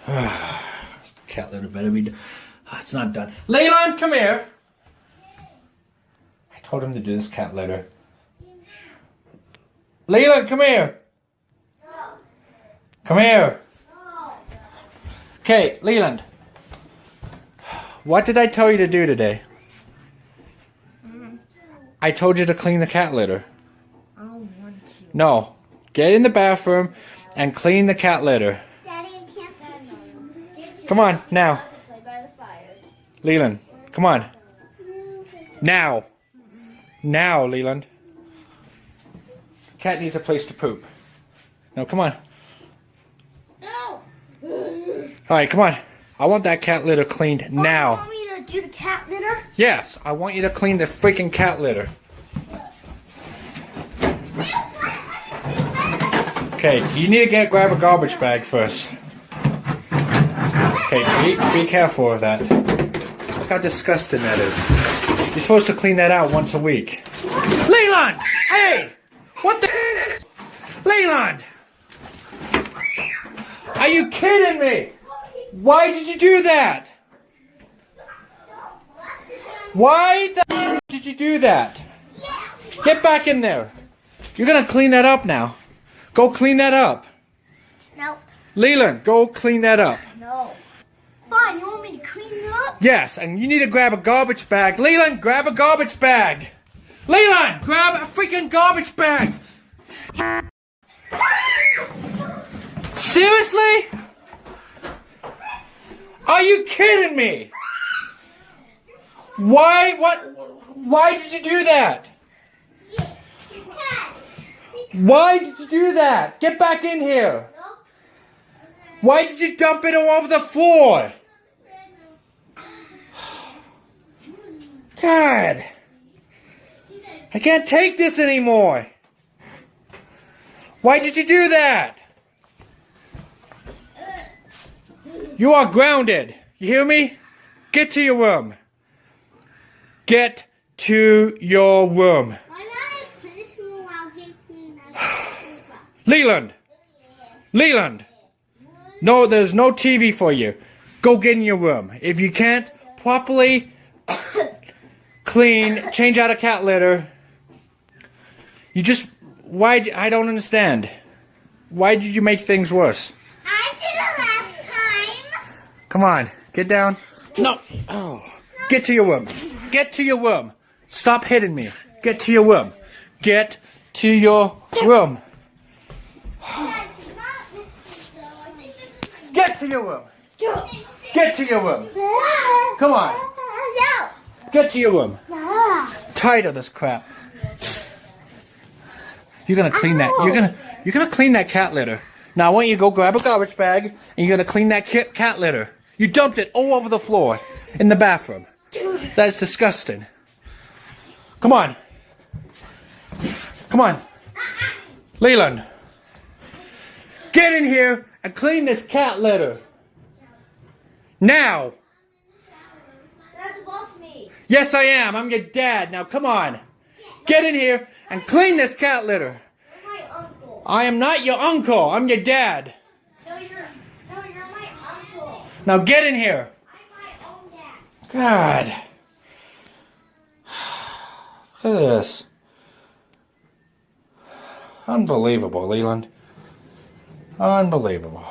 Cat litter better be done. It's not done. Leland, come here. I told him to do this cat litter. Leland, come here. Come here. Okay, Leland. What did I tell you to do today? I told you to clean the cat litter. I don't want to. No. Get in the bathroom and clean the cat litter. Daddy, I can't. Come on, now. Leland, come on. Now. Now, Leland. Cat needs a place to poop. No, come on. No. Alright, come on. I want that cat litter cleaned now. You want me to do the cat litter? Yes, I want you to clean the freaking cat litter. Okay, you need to grab a garbage bag first. Okay, be careful of that. Look how disgusting that is. You're supposed to clean that out once a week. Leland! Hey! What the? Leland! Are you kidding me? Why did you do that? Why the did you do that? Get back in there. You're gonna clean that up now. Go clean that up. Nope. Leland, go clean that up. No. Fine, you want me to clean it up? Yes, and you need to grab a garbage bag. Leland, grab a garbage bag. Leland, grab a freaking garbage bag. Seriously? Are you kidding me? Why? What? Why did you do that? Why did you do that? Get back in here. Why did you dump it all over the floor? God. I can't take this anymore. Why did you do that? You are grounded. You hear me? Get to your room. Get to your room. Leland! Leland! No, there's no TV for you. Go get in your room. If you can't properly clean, change out a cat litter, you just... Why? I don't understand. Why did you make things worse? I did it last time. Come on, get down. No. Oh. Get to your room. Get to your room. Stop hitting me. Get to your room. Get to your room. Get to your room. Get to your room. Come on. Get to your room. Tired of this crap. You're gonna clean that. You're gonna clean that cat litter. Now I want you to go grab a garbage bag and you're gonna clean that cat litter. You dumped it all over the floor in the bathroom. That's disgusting. Come on. Come on. Leland. Get in here and clean this cat litter. Now. That's boss me. Yes, I am. I'm your dad. Now, come on. Get in here and clean this cat litter. You're my uncle. I am not your uncle. I'm your dad. No, you're my uncle. Now, get in here. I'm my own dad. God. Look at this. Unbelievable, Leland. Unbelievable.